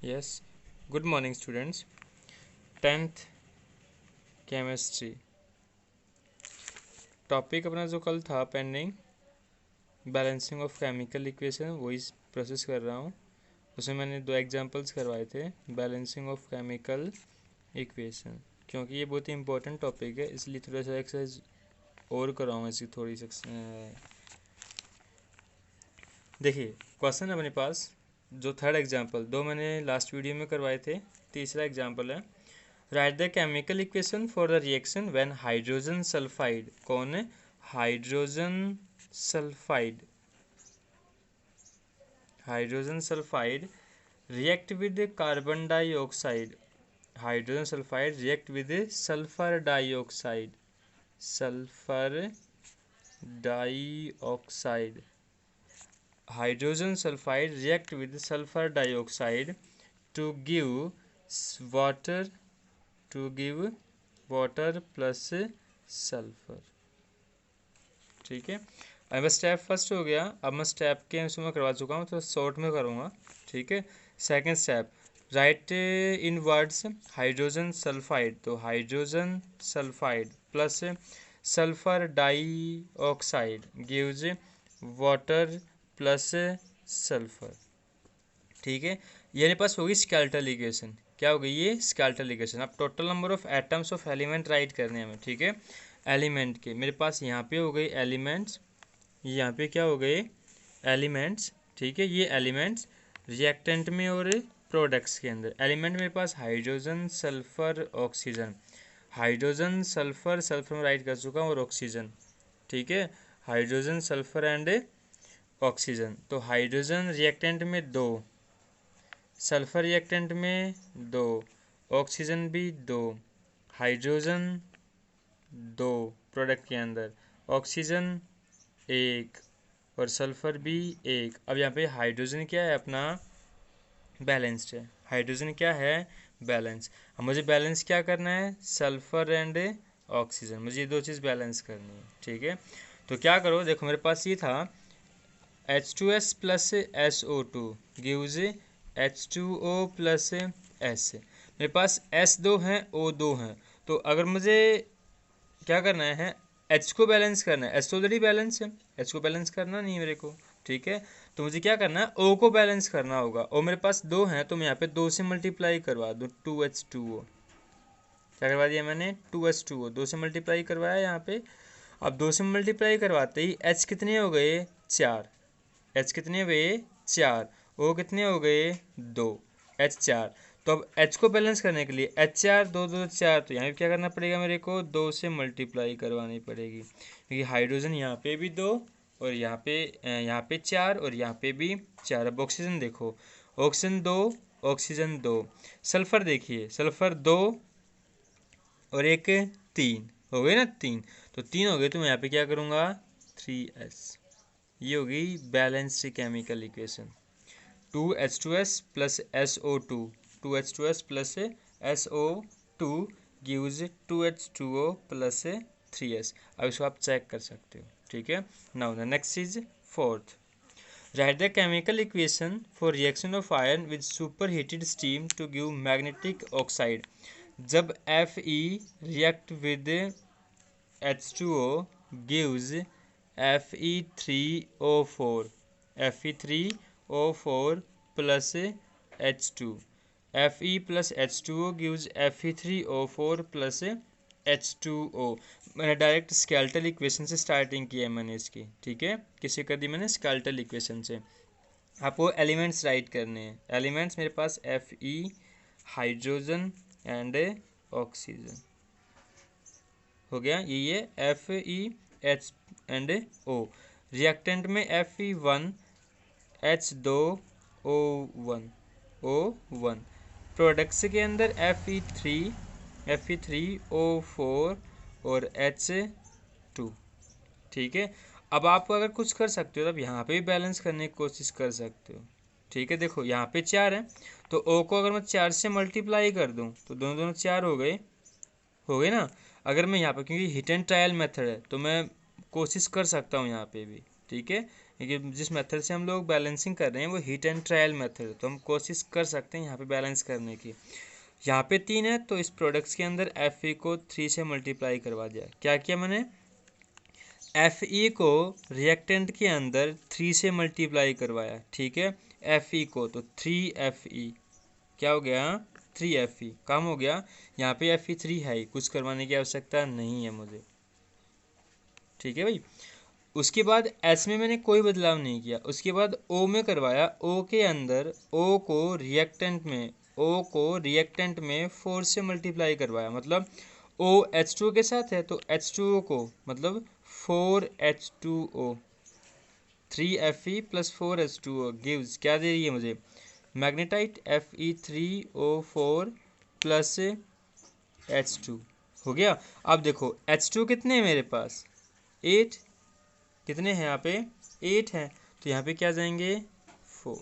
Yes, good morning students. 10th chemistry topic अपना जो कल था pending, balancing of chemical equation, वही प्रोसेस कर रहा हूँ। उसमें मैंने 2 एग्जांपल्स करवाए थे बैलेंसिंग ऑफ केमिकल इक्वेशन। क्योंकि ये बहुत ही इंपॉर्टेंट टॉपिक है, इसलिए थोड़ा सा एक्सरसाइज और कराऊँ इसकी थोड़ी सी। देखिए क्वेश्चन है अपने पास, जो थर्ड एग्जांपल, 2 मैंने लास्ट वीडियो में करवाए थे, तीसरा एग्जांपल है। Write the chemical equation for the reaction when hydrogen sulphide, कौन है? Hydrogen sulphide, hydrogen sulphide react with carbon dioxide, hydrogen sulphide react with sulphur dioxide, sulphur dioxide, hydrogen sulphide react with sulphur dioxide to give water, to give water plus sulphur. ठीक है, अब step first हो गया। अब मैं step के answer में करवा चुका हूँ, तो शॉर्ट में करूँगा। ठीक है, सेकंड स्टेप, राइट इन वर्ड्स हाइड्रोजन सल्फाइड, तो hydrogen sulphide plus sulphur dioxide gives water plus sulphur. ठीक है, ये मेरे पास होगी स्केलेटल इक्वेशन। क्या हो गई ये? Skeletal equation. अब total number of atoms of element write करने हैं हमें। ठीक है, एलिमेंट के मेरे पास यहाँ पे हो गई एलिमेंट्स, यहाँ पे क्या हो गए? एलिमेंट्स। ठीक है, ये एलिमेंट्स रिएक्टेंट में और प्रोडक्ट्स के अंदर। एलिमेंट मेरे पास hydrogen sulphur oxygen, hydrogen sulphur, sulphur में राइट कर चुका हूँ, और ऑक्सीजन। ठीक है, हाइड्रोजन सल्फर एंड ऑक्सीजन। तो हाइड्रोजन रिएक्टेंट में 2, सल्फर रिएक्टेंट में 2, ऑक्सीजन भी 2, हाइड्रोजन 2 प्रोडक्ट के अंदर, ऑक्सीजन 1 और सल्फर भी 1। अब यहाँ पे हाइड्रोजन क्या है अपना? बैलेंस्ड है। हाइड्रोजन क्या है? बैलेंस। अब मुझे बैलेंस क्या करना है? सल्फर एंड ऑक्सीजन, मुझे ये 2 चीज़ बैलेंस करनी है। ठीक है, तो क्या करो, देखो मेरे पास ये था H2S plus SO2 gives H2O plus S। मेरे पास S2 हैं, O2 हैं, तो अगर मुझे क्या करना है, H को बैलेंस करना है, S तो ऑलरेडी बैलेंस है, H को बैलेंस करना नहीं है मेरे को। ठीक है, तो मुझे क्या करना है? O को बैलेंस करना होगा। O मेरे पास 2 हैं, तो मैं यहाँ पे 2 से मल्टीप्लाई करवा दूँ, 2H2O। क्या करवा दिया मैंने? 2H2O, 2 से मल्टीप्लाई करवाया यहाँ पे। अब 2 से मल्टीप्लाई करवाते ही H कितने हो गए? 4। H कितने हुए? 4। O कितने हो गए? 2। H4। तो अब H को बैलेंस करने के लिए H4 2 2 4, तो यहाँ पे क्या करना पड़ेगा मेरे को? 2 से मल्टीप्लाई करवानी पड़ेगी, क्योंकि हाइड्रोजन यहाँ पे भी 2 और यहाँ पे 4 और यहाँ पे भी 4। अब ऑक्सीजन देखो, ऑक्सीजन 2, ऑक्सीजन 2। सल्फर देखिए, सल्फर 2 और 1 3 हो गए ना, 3। तो 3 हो गए, तो मैं यहाँ पे क्या करूँगा? 3S। ये हो गई balanced chemical equation. 2H2S plus SO2, 2H2S plus SO2 gives 2H2O plus 3S। अब इसको आप चेक कर सकते हो। ठीक है, now the next is fourth, write the chemical equation for reaction of iron with super heated steam to give magnetic oxide. जब Fe react with H2O gives Fe3O4, Fe3O4 plus H2, Fe plus H2O gives Fe3O4 plus H2O। मैंने direct skeletal equation से starting की है मैंने इसकी। ठीक है, किसे कर दी मैंने? स्केलेटल इक्वेशन से। आपको एलिमेंट्स राइट करने हैं। एलिमेंट्स मेरे पास Fe, हाइड्रोजन एंड ऑक्सीजन हो गया। ये FeH एंड O। रिएक्टेंट में Fe1H2O1, प्रोडक्ट्स के अंदर Fe3O4 और H2। ठीक है, अब आप अगर कुछ कर सकते हो तो अब यहाँ पे भी बैलेंस करने की कोशिश कर सकते हो। ठीक है, देखो यहाँ पे 4 है, तो O को अगर मैं 4 से मल्टीप्लाई कर दूँ तो दोनों दोनों 4 हो गए ना। अगर मैं यहाँ पे, क्योंकि हिट एंड ट्रायल मेथड है, तो मैं कोशिश कर सकता हूँ यहाँ पे भी। ठीक है, क्योंकि जिस मेथड से हम लोग बैलेंसिंग कर रहे हैं वो हीट एंड ट्रायल मेथड है, तो हम कोशिश कर सकते हैं यहाँ पे बैलेंस करने की। यहाँ पे 3 है तो इस प्रोडक्ट्स के अंदर Fe को 3 से मल्टीप्लाई करवा दिया। क्या किया मैंने, Fe को रिएक्टेंट के अंदर 3 से मल्टीप्लाई करवाया, ठीक है। Fe को तो 3Fe क्या हो गया, 3Fe काम हो गया। यहाँ पे Fe3 है ही, कुछ करवाने की आवश्यकता नहीं है मुझे, ठीक है भाई। उसके बाद एस में मैंने कोई बदलाव नहीं किया। उसके बाद ओ में करवाया, ओ के अंदर ओ को रिएक्टेंट में 4 से मल्टीप्लाई करवाया, मतलब ओ H2O के साथ है तो H2O को मतलब 4H2O 3Fe + 4H2O गिव्स क्या दे रही है मुझे, मैग्नेटाइट Fe3O4 + H2 हो गया। अब देखो H2 कितने हैं मेरे पास, 8, कितने हैं यहाँ पे 8 हैं, तो यहाँ पे क्या जाएंगे 4,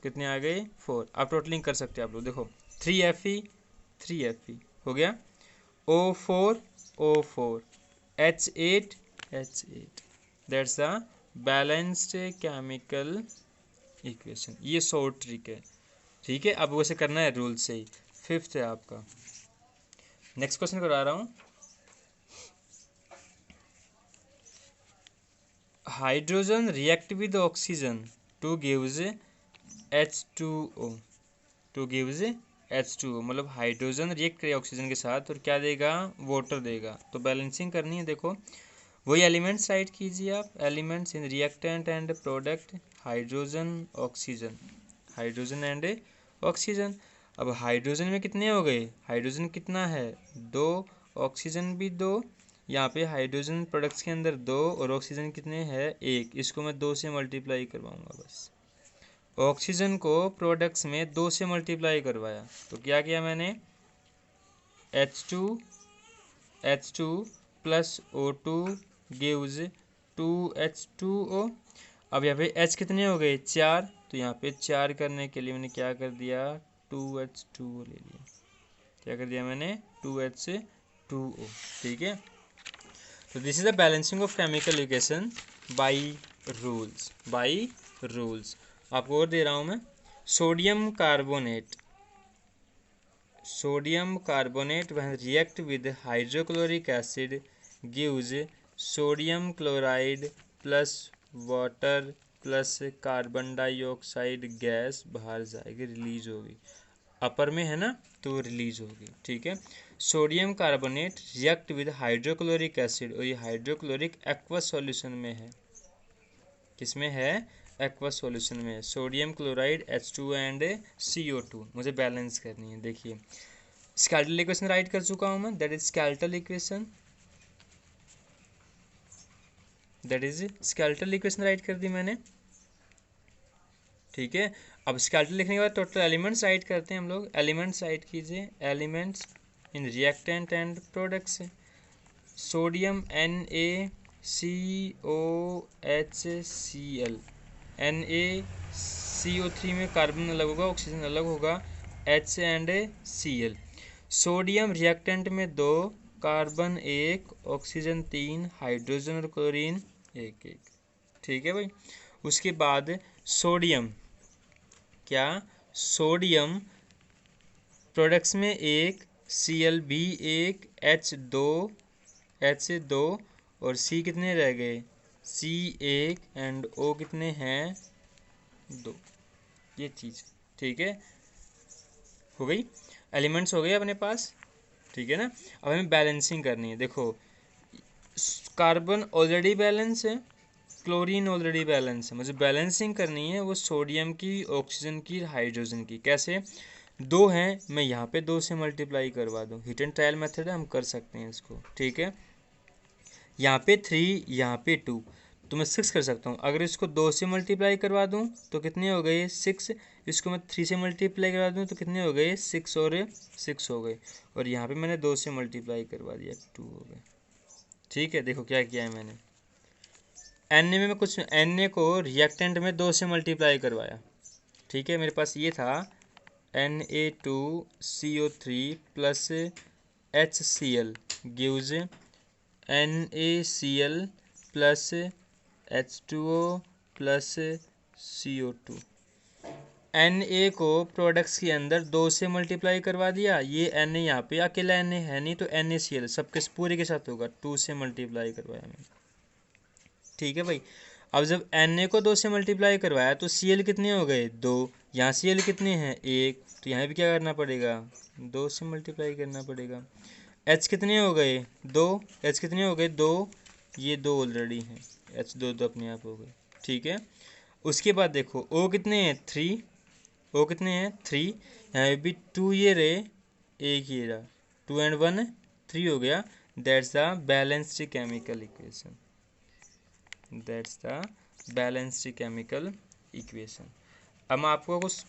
कितने आ गए 4। आप टोटलिंग कर सकते हैं आप लोग, देखो 3Fe हो गया, O4 H8 that's the balanced chemical equation. ये शॉर्ट ट्रिक है, ठीक है। अब वैसे करना है रूल से ही। 5th है आपका, नेक्स्ट क्वेश्चन करा रहा हूँ। Hydrogen react with oxygen two gives H2O मतलब हाइड्रोजन रिएक्ट करे ऑक्सीजन के साथ और क्या देगा, वाटर देगा। तो बैलेंसिंग करनी है, देखो वही एलिमेंट्स राइट कीजिए आप, elements in reactant and product hydrogen and oxygen. अब हाइड्रोजन में कितने हो गए, हाइड्रोजन कितना है 2, ऑक्सीजन भी 2, यहाँ पे हाइड्रोजन प्रोडक्ट्स के अंदर 2 और ऑक्सीजन कितने हैं 1, इसको मैं 2 से मल्टीप्लाई करवाऊंगा बस। ऑक्सीजन को प्रोडक्ट्स में 2 से मल्टीप्लाई करवाया तो क्या किया मैंने, H2 + O2 गिव्स 2H2O। अब यहाँ पे H कितने हो गए 4, तो यहाँ पे 4 करने के लिए मैंने क्या कर दिया 2H2O ले लिया। क्या कर दिया मैंने 2H2O, ठीक है। तो this is the balancing of chemical equation by rules. आपको और दे रहा हूँ मैं, sodium carbonate when react with hydrochloric acid gives sodium chloride plus water plus carbon dioxide gas बाहर जाएगी, रिलीज होगी, अपर में है ना तो रिलीज होगी, ठीक है। Sodium carbonate react with hydrochloric acid, और ये हाइड्रोक्लोरिक एक्वस सॉल्यूशन में है, किसमें है एक्वा सॉल्यूशन में, sodium chloride H2 and CO2 मुझे बैलेंस करनी है। देखिए स्केलेटल इक्वेशन राइट कर चुका हूँ मैं, that is skeletal equation right कर दी मैंने, ठीक है। अब स्केलेटल लिखने के बाद टोटल एलिमेंट्स राइट करते हैं हम लोग, एलिमेंट्स राइट कीजिए, elements in reactant and products, sodium NaCOHCl, NaCO3 में कार्बन अलग होगा, ऑक्सीजन अलग होगा, H and Cl। Sodium reactant में 2, कार्बन 1, ऑक्सीजन 3, हाइड्रोजन और क्लोरीन 1, ठीक है भाई। उसके बाद सोडियम प्रोडक्ट्स में 1, Cl भी 1, H2 और C कितने रह गए C1 एंड O कितने हैं 2, ये चीज़, ठीक है। हो गई, एलिमेंट्स हो गए अपने पास, ठीक है ना। अब हमें बैलेंसिंग करनी है, देखो कार्बन ऑलरेडी बैलेंस है, क्लोरीन ऑलरेडी बैलेंस है, मुझे बैलेंसिंग करनी है वो सोडियम की, ऑक्सीजन की, हाइड्रोजन की। कैसे, 2 हैं मैं यहाँ पे 2 से मल्टीप्लाई करवा दूँ, हीट एंड ट्रायल मेथड है, हम कर सकते हैं इसको, ठीक है। यहाँ पे 3, यहाँ पे 2, तो मैं 6 कर सकता हूँ। अगर इसको 2 से मल्टीप्लाई करवा दूँ तो कितने हो गए 6, इसको मैं 3 से मल्टीप्लाई करवा दूँ तो कितने हो गए 6 और 6 हो गए, और यहाँ पे मैंने 2 से मल्टीप्लाई करवा दिया 2 हो गए, ठीक है। देखो क्या किया है मैंने, Na को रिएक्टेंट में 2 से मल्टीप्लाई करवाया, ठीक है। मेरे पास ये था Na2CO3 + HCl gives NaCl + H2O plus CO2। Na को प्रोडक्ट्स के अंदर 2 से मल्टीप्लाई करवा दिया, ये Na यहाँ पे अकेला Na है नहीं तो NaCl सबके पूरे के साथ होगा, 2 से मल्टीप्लाई करवाया मैंने। ठीक है भाई, अब जब Na को 2 से मल्टीप्लाई करवाया तो Cl कितने हो गए 2, यहाँ Cl कितने हैं 1, तो यहाँ भी क्या करना पड़ेगा 2 से मल्टीप्लाई करना पड़ेगा। H कितने हो गए 2, H कितने हो गए 2, ये 2 ऑलरेडी हैं, H 2 तो अपने आप हो गए। ठीक है, उसके बाद देखो O कितने हैं 3, O कितने हैं 3, यहाँ भी 2 ये रहे, एक ये रहा, 2 and 1 3 हो गया। That's the balanced chemical equation, that's the balanced chemical equation. अब मैं आपको कुछ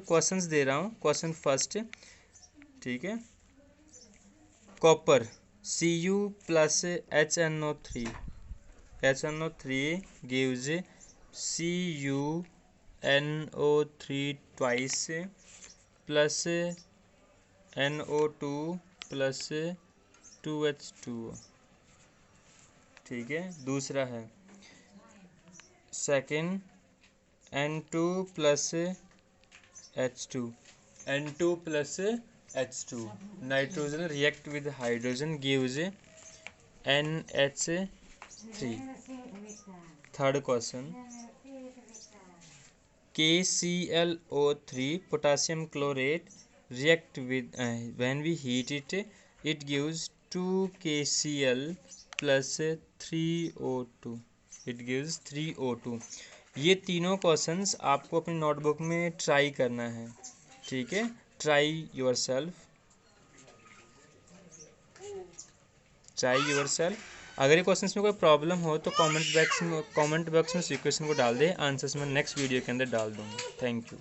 क्वेश्चंस दे रहा हूँ। क्वेश्चन फर्स्ट, ठीक है, copper Cu plus HNO3, HNO3 gives CuNO3 twice plus NO2 plus 2H2O। ठीक है, दूसरा है second N2 plus H2, N2 plus H2, nitrogen react with hydrogen gives NH3। Third question, KClO3 potassium chlorate react with when we heat it, it gives 2 KCl plus 3O2, it gives 3O2। ये तीनों questions आपको अपनी notebook में try करना है। ठीक है, try your self, try your self. अगर ये क्वेश्चंस में कोई प्रॉब्लम हो तो कमेंट बॉक्स में इस क्वेश्चन को डाल दे, आंसर्स मैं नेक्स्ट वीडियो के अंदर डाल दूँगा। Thank you.